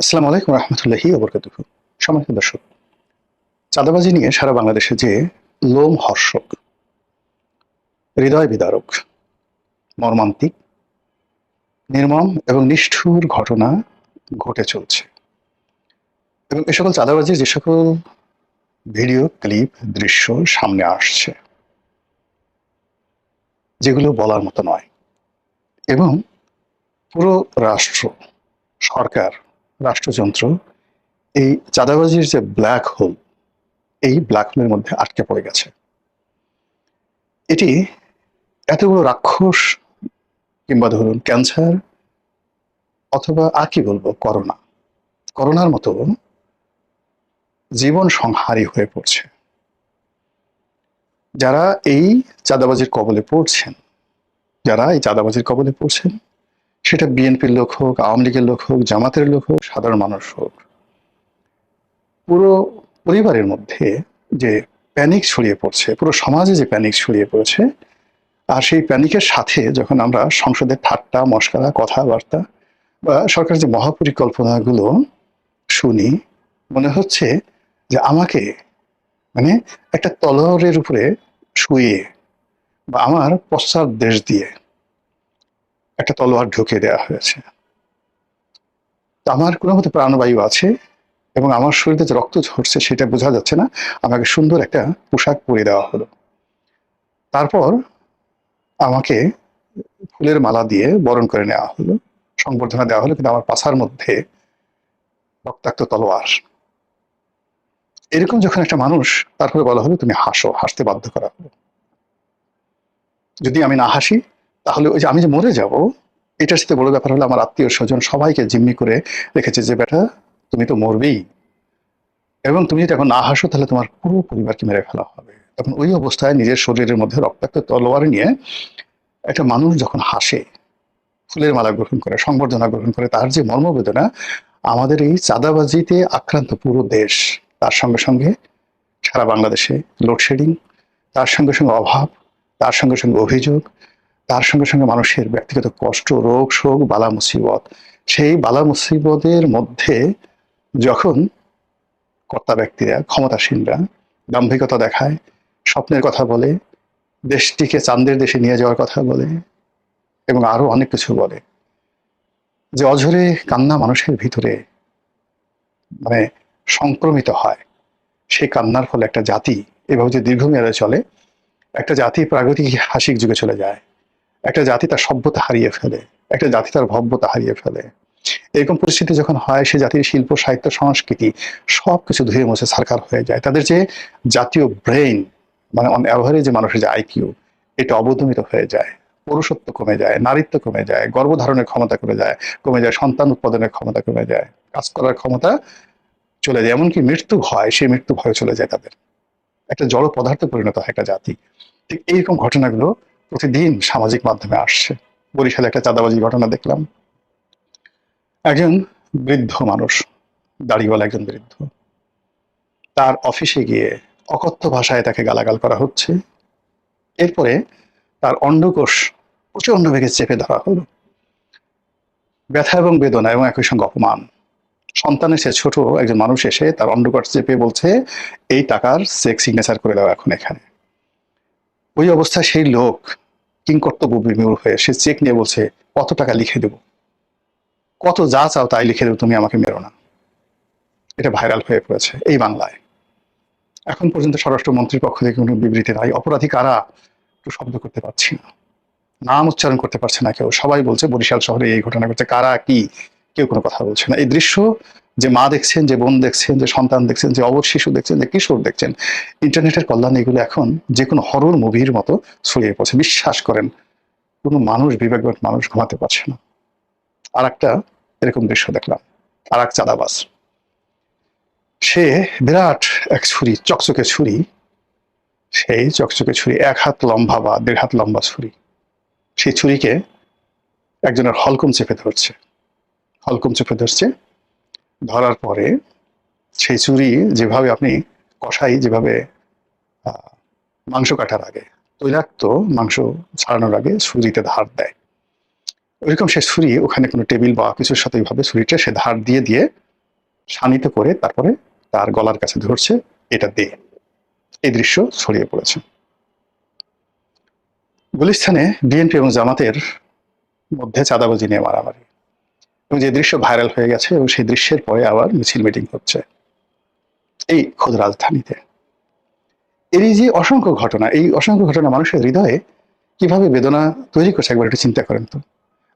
আসসালামু আলাইকুম রহমতুল্লাহি ওবরকাতুহু। সম্মানিত দর্শক, চাঁদাবাজি নিয়ে সারা বাংলাদেশে যে লোমহর্ষক, হৃদয় বিদারক, মর্মান্তিক, নির্মম এবং নিষ্ঠুর ঘটনা ঘটে চলছে, এবং এ সকল চাঁদাবাজির যে সকল ভিডিও ক্লিপ, দৃশ্য সামনে আসছে, যেগুলো বলার মতো নয়, এবং পুরো রাষ্ট্র, সরকার, রাষ্ট্রযন্ত্র এই চাঁদাবাজির যে ব্ল্যাক হোল, এই ব্ল্যাক হোলের মধ্যে আটকে পড়ে গেছে। এটি এত বড় রাক্ষস, কিংবা ধরুন ক্যান্সার, অথবা আর কি বলবো, করোনার মতো জীবন সংহারী হয়ে পড়ছে। যারা এই চাঁদাবাজির কবলে পড়ছেন, সেটা বিএনপির লোক হোক, আওয়ামী লীগের লোক হোক, জামাতের লোক হোক, সাধারণ মানুষ হোক, পুরো পরিবারের মধ্যে যে প্যানিক ছড়িয়ে পড়ছে, পুরো সমাজে যে প্যানিক ছড়িয়ে পড়েছে, আর সেই প্যানিকের সাথে যখন আমরা সংসদের ঠাট্টা মশকরা, কথাবার্তা বা সরকারের যে মহাপরিকল্পনাগুলো শুনি, মনে হচ্ছে যে আমাকে, মানে, একটা তলোয়ারের উপরে শুয়ে বা আমার পশ্চাৎ দেশ দিয়ে একটা তলোয়ার ঢুকিয়ে দেওয়া হয়েছে। তো আমার কোনো মতো প্রাণবায়ু আছে, এবং আমার শরীরে যে রক্ত ঝরছে সেটা বোঝা যাচ্ছে না। আমাকে সুন্দর একটা পোশাক পরিয়ে দেওয়া হলো, তারপর আমাকে ফুলের মালা দিয়ে বরণ করে নেওয়া হলো, সংবর্ধনা দেওয়া হলো, কিন্তু আমার পাছার মধ্যে রক্তাক্ত তলোয়ার। এরকম যখন একটা মানুষ, তারপরে বলা হলো তুমি হাসো, হাসতে বাধ্য করা হলো। যদি আমি না হাসি, তাহলে ওই যে আমি যে মরে যাব, এটার সাথে বড় ব্যাপার হলো আমার আত্মীয় স্বজন সবাইকে জিম্মি করে রেখেছে যে বেটা তুমি তো মরবেই, এবং তুমি যদি এখন না হাসো তাহলে তোমার পুরো পরিবারকে মেরে ফেলা হবে। তখন ওই অবস্থায় নিজের শরীরের মধ্যে রক্তাক্ত তলোয়ার নিয়ে একটা মানুষ যখন হাসে, ফুলের মালা গ্রহণ করে, সংবর্ধনা গ্রহণ করে, তার যে মর্মবেদনা, আমাদের এই চাঁদাবাজিতে আক্রান্ত পুরো দেশ, তার সঙ্গে সঙ্গে সারা বাংলাদেশে লোডশেডিং, তার সঙ্গে সঙ্গে অভাব, তার সঙ্গে সঙ্গে অভিযোগ, তার সঙ্গে সঙ্গে মানুষের ব্যক্তিগত কষ্ট, রোগ শোক, বালা মুসিবত। সেই বালা মুসিবতের মধ্যে যখন কর্তা ব্যক্তিরা, ক্ষমতাসীনরা দাম্ভিকতা দেখায়, স্বপ্নের কথা বলে, দেশটিকে চাঁদের দেশে নিয়ে যাওয়ার কথা বলে, এবং আরো অনেক কিছু বলে, যে অঝরে কান্না মানুষের ভিতরে, মানে, সংক্রমিত হয়, সেই কান্নার ফলে একটা জাতি এভাবে যে দীর্ঘমেয়াদে চলে, একটা জাতি প্রাগতিক হাসিক যুগে চলে যায়, একটা জাতি তার সভ্যতা হারিয়ে ফেলে, একটা জাতি তার ভব্যতা হারিয়ে ফেলে। এরকম পরিস্থিতি যখন হয়, সে জাতির শিল্প, সাহিত্য, সংস্কৃতি সবকিছু ধুয়ে মুছে ছারখার হয়ে যায়। তাদের যে জাতীয় ব্রেইন, মানে অন অ্যাভারেজ যে মানুষের যে আইকিউ, এটা অবদমিত হয়ে যায়, পুরুষত্ব কমে যায়, নারীত্ব কমে যায়, গর্ভধারণের ক্ষমতা কমে যায়, সন্তান উৎপাদনের ক্ষমতা কমে যায়, কাজ করার ক্ষমতা চলে যায়, এমনকি মৃত্যু হয়, সেই মৃত্যু ভয় চলে যায় তাদের। একটা জড় পদার্থে পরিণত হয় একটা জাতি। ঠিক এইরকম ঘটনাগুলো প্রতিদিন সামাজিক মাধ্যমে আসছে। বরিশালে একটা চাঁদাবাজি ঘটনা দেখলাম। একজন বৃদ্ধ মানুষ, দাড়িওয়ালা একজন বৃদ্ধ, তার অফিসে গিয়ে অকথ্য ভাষায় তাকে গালাগাল করা হচ্ছে। এরপরে তার অন্ডকোষ প্রচন্ড বেগে চেপে ধরা হলো। ব্যথা এবং বেদনা এবং একই সঙ্গে অপমান। সন্তানের সে ছোট একজন মানুষ এসে তার অন্ডকোষ চেপে বলছে, এই টাকার চেক সিগনেচার করে দাও এখন এখানে। ওই অবস্থায় সেই লোক কিংকর্তব্য বিমূঢ় হয়ে সে চেক নিয়ে বলছে, কত টাকা লিখে দেবো, কত যা চাও তাই লিখে দেবো, তুমি আমাকে মেরো না। এটা ভাইরাল হয়ে পড়েছে এই বাংলায়। এখন পর্যন্ত স্বরাষ্ট্রমন্ত্রীর পক্ষ থেকে কোনো বিবৃতি নাই। অপরাধী কারা একটু শব্দ করতে পারছি না, নাম উচ্চারণ করতে পারছে না কেউ। সবাই বলছে বরিশাল শহরে এই ঘটনা ঘটছে, কারা কি, কেউ কোনো কথা বলছে না। এই দৃশ্য যে মা দেখছেন, যে বোন দেখছেন, যে সন্তান দেখছেন, যে অবশ শিশু দেখছেন, যে কিশোর দেখছেন, ইন্টারনেটের কল্যাণে এগুলো এখন যে কোনো হরর মুভির মতো ছড়িয়ে পড়ছে। বিশ্বাস করেন, কোনো মানুষ, বিবেকবান মানুষ ঘুমাতে পারছে না। আর একটা এরকম দৃশ্য দেখলাম, আর এক চাঁদাবাজ, সে বিরাট এক ছুরি, চকচকে ছুরি, সেই চকচকে ছুরি 1 হাত লম্বা বা 1.5 হাত লম্বা ছুরি, সেই ছুরিকে একজনের হলকম চেপে ধরছে। ধরার পরে সেই ছুরি যেভাবে আপনি কষাই যেভাবে মাংস কাটার আগে, তৈলাক্ত মাংস ছাড়ানোর আগে ছুরিতে ধার দেয়, ওইরকম সে ছুরি ওখানে কোনো টেবিল বা কিছুর সাথে এইভাবে ছুরিটা সে ধার দিয়ে দিয়ে শানিত করে তারপরে তার গলার কাছে ধরছে, এটা দে। এই দৃশ্য ছড়িয়ে পড়েছে। গুলিস্তানে বিএনপি এবং জামাতের মধ্যে চাঁদাবাজি নিয়ে মারামারি, এবং যে দৃশ্য ভাইরাল হয়ে গেছে, এবং সেই দৃশ্যের পরে আবার মিছিল মিটিং হচ্ছে এই খোদ রাজধানীতে। এই যে অসংখ্য ঘটনা, এই অসংখ্য ঘটনা মানুষের হৃদয়ে কিভাবে বেদনা তৈরি করছে একবার একটু চিন্তা করেন তো।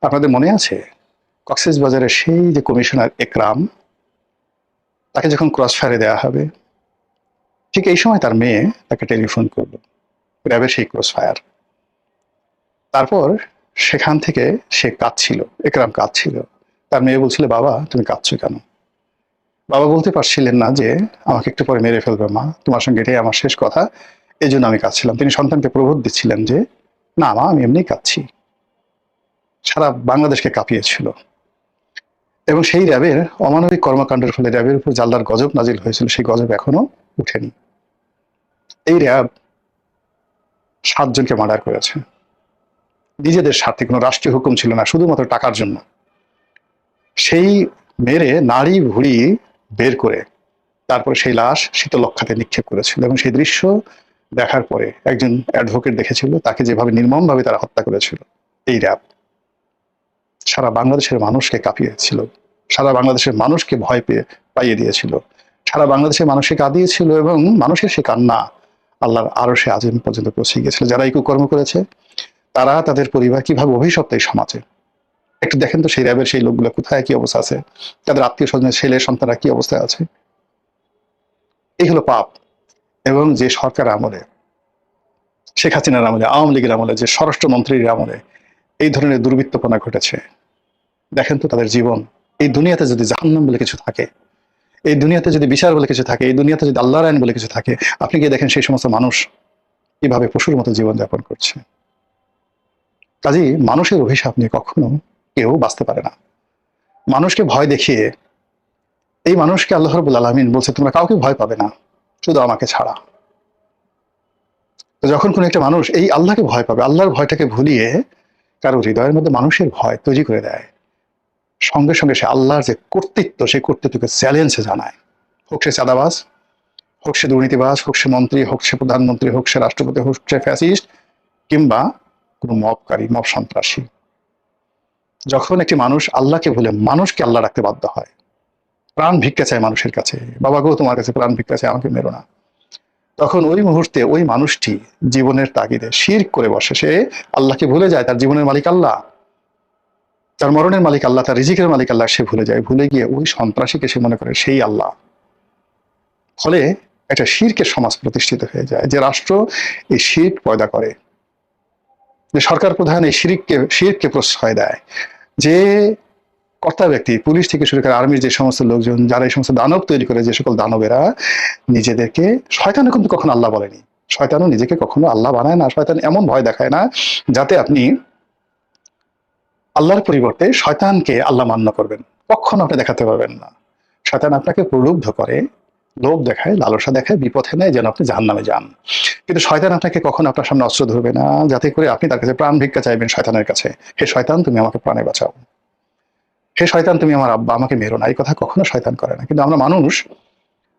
আপনাদের মনে আছে কক্সবাজারের সেই যে কমিশনার একরাম, তাকে যখন ক্রস ফায়ারে দেওয়া হবে, ঠিক এই সময় তার মেয়ে তাকে টেলিফোন করলো, র্যাবের সেই ক্রস ফায়ার। তারপর সেখান থেকে সে কাঁদছিল, একরাম কাঁদছিল। তার মেয়ে বলছিল, বাবা তুমি কাঁদছো কেন? বাবা বলতে পারছিলেন না যে আমাকে একটু পরে মেরে ফেলবে মা, তোমার সঙ্গে এটাই আমার শেষ কথা, এই জন্য আমি কাঁদছিলাম। তিনি সন্তানকে প্রবোধ দিচ্ছিলেন যে না মা, আমি এমনি কাঁদছি। সারা বাংলাদেশকে কাঁপিয়েছিল। এবং সেই র্যাবের অমানবিক কর্মকাণ্ডের ফলে র্যাবের উপর জাল্লার গজব নাজিল হয়েছিল, সেই গজব এখনো উঠেনি। এই র্যাব 7 জনকে মার্ডার করেছে নিজেদের স্বার্থে, কোনো রাষ্ট্রীয় হুকুম ছিল না, শুধুমাত্র টাকার জন্য। সেই মেরে নাড়ি ভুড়ি বের করে তারপরে সেই লাশ শীতলক্ষাতে নিক্ষেপ করেছিল। এবং সেই দৃশ্য দেখার পরে একজন অ্যাডভোকেট দেখেছিল তাকে যেভাবে নির্মমভাবে তারা হত্যা করেছিল। এই র্যাব সারা বাংলাদেশের মানুষকে কাঁপিয়েছিল, সারা বাংলাদেশের মানুষকে ভয় পাইয়ে দিয়েছিল, সারা বাংলাদেশের মানুষকে কাঁদিয়েছিল, এবং মানুষের সে কান্না আল্লাহর আরশে আজিম পর্যন্ত পৌঁছে গিয়েছিল। যারা এই কুকর্ম করেছে তারা, তাদের পরিবার কিভাবে অভিশপ্ত এই সমাজে। একটু দেখেন তো সেই র্যাবের সেই লোকগুলো কোথায়, কি অবস্থা আছে, তাদের আত্মীয় স্বজনের ছেলে সন্তানরা কি অবস্থায় আছে। এই হলো পাপ। এবং যে সরকার আমলে, শেখ হাসিনার আমলে, আওয়ামী লীগের আমলে, যে স্বরাষ্ট্রমন্ত্রীর আমলে এই ধরনের দুর্বৃত্তপনা ঘটেছে, দেখেন তো তাদের জীবন। এই দুনিয়াতে যদি জাহান্নাম বলে কিছু থাকে, এই দুনিয়াতে যদি বিচার বলে কিছু থাকে, এই দুনিয়াতে যদি আল্লাহর আইন বলে কিছু থাকে, আপনি গিয়ে দেখেন সেই সমস্ত মানুষ কিভাবে পশুর মতো জীবনযাপন করছে। কাজেই মানুষের অভিশাপ নিয়ে কখনো কেউ বাঁচতে পারে না। মানুষকে ভয় দেখিয়ে, এই মানুষকে আল্লাহ রাব্বুল আলামিন বলছে তোমরা কাউকে ভয় পাবে না, শুধু আমাকে ছাড়া। তো যখন কোনো একটা মানুষ এই আল্লাহকে ভয় পাবে, আল্লাহর ভয়টাকে ভুলিয়ে কারো হৃদয়ের মধ্যে মানুষের ভয় তৈরি করে দেয়, সঙ্গে সঙ্গে সে আল্লাহর যে কর্তৃত্ব, সেই কর্তৃত্বকে চ্যালেঞ্জ জানায়। হোক সে চাঁদাবাজ, হোক সে দুর্নীতিবাজ, হোক সে মন্ত্রী, হোক সে প্রধানমন্ত্রী, হোক সে রাষ্ট্রপতি, হোক সে ফ্যাসিস্ট, কিংবা কোনো মবকারী, মব সন্ত্রাসী। যখন একটি মানুষ আল্লাহকে ভুলে মানুষকে আল্লাহ রাখতে বাধ্য হয়, প্রাণ ভিক্ষা চায় মানুষের কাছে, বাবা গো তোমার কাছে প্রাণ ভিক্ষা চায়, আমাকে মেরো না, তখন ওই মুহূর্তে ওই মানুষটি জীবনের তাগিদে শিরক করে বসে। সে আল্লাহকে ভুলে যায়, তার জীবনের মালিক আল্লাহ, তার মরণের মালিক আল্লাহ, তার রিজিকের মালিক আল্লাহ সে ভুলে যায়। ভুলে গিয়ে ওই সন্ত্রাসীকে সে মনে করে সেই আল্লাহ। ফলে একটা শিরকের সমাজ প্রতিষ্ঠিত হয়ে যায়। যে রাষ্ট্র এই শিরক পয়দা করে, যে সরকার প্রধান এই শিরককে প্রশ্রয় দেয়, যে কর্তা ব্যক্তি পুলিশ থেকে শুরু করে আর্মির যে সমস্ত লোকজন, যারা এই সমস্ত দানব তৈরি করে, যে সকল দানবেরা নিজেদেরকে, শয়তানও কিন্তু কখনো আল্লাহ বলেনি, শয়তানও নিজেকে কখনো আল্লাহ বানায় না। শয়তান এমন ভয় দেখায় না যাতে আপনি আল্লাহর পরিবর্তে শয়তানকে আল্লাহ মান্য করবেন, কখনো আপনি দেখাতে পারবেন না। শয়তান আপনাকে প্রলুব্ধ করে, লোভ দেখায়, লালসা দেখায়, বিপথে নেয় যেন আপনি জাহান্নামে যান। কিন্তু শয়তান আপনাকে কখনো আপনার সামনে অস্ত্র ধরবে না যাতে করে আপনি তার কাছে প্রাণ ভিক্ষা চাইবেন শয়তানের কাছে, হে শয়তান তুমি আমাকে প্রাণে বাঁচাও, হে শয়তান তুমি আমার আব্বা, আমাকে মেরো না। এই কথা কখনো শয়তান করে না। কিন্তু আমরা মানুষ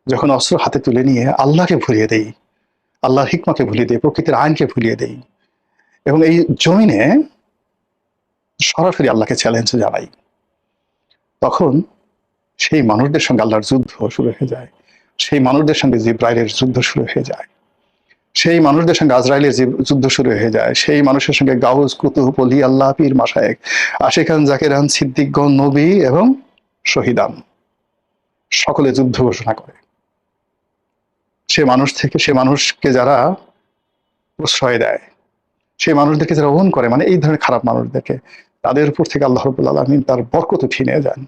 যখন অস্ত্র হাতে তুলে নিয়ে আল্লাহকে ভুলিয়ে দেই, আল্লাহর হিকমাকে ভুলিয়ে দেই, প্রকৃতির আইনকে ভুলিয়ে দেই, এবং এই জমিনে সরাসরি আল্লাহকে চ্যালেঞ্জ জানাই, তখন সেই মানুষদের সঙ্গে আল্লাহর যুদ্ধ শুরু হয়ে যায়, সেই মানুষদের সঙ্গে জিব্রাইলের যুদ্ধ শুরু হয়ে যায়, সেই মানুষদের সঙ্গে আজরাইলের যুদ্ধ শুরু হয়ে যায়, সেই মানুষের সঙ্গে গাউস, কুতুব, অলি, আল্লাহ, পীর, মাশায়েখ, আশিকান, জাকিরান, সিদ্দিকগণ, নবী এবং শহীদান সকলে যুদ্ধ ঘোষণা করে। সে মানুষকে যারা প্রশ্রয় দেয়, সেই মানুষদেরকে যারা ওহন করে, মানে এই ধরনের খারাপ মানুষদেরকে, তাদের উপর থেকে আল্লাহ রাব্বুল আলামিন তার বরকত উঠিয়ে নিয়ে যান,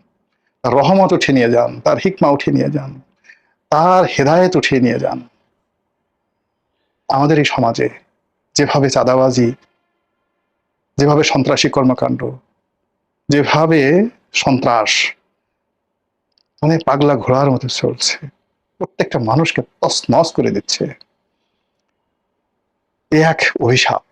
তার রহমত উঠিয়ে নিয়ে যান, তার হিকমা উঠিয়ে নিয়ে যান, তার হেদায়েত উঠিয়ে নিয়ে যান। আমাদের এই সমাজে যেভাবে চাঁদাবাজি, যেভাবে সন্ত্রাসী কর্মকাণ্ড, যেভাবে সন্ত্রাস মানে পাগলা ঘোড়ার মতো চলছে, প্রত্যেকটা মানুষকে তছনছ করে দিচ্ছে, এ এক অভিশাপ।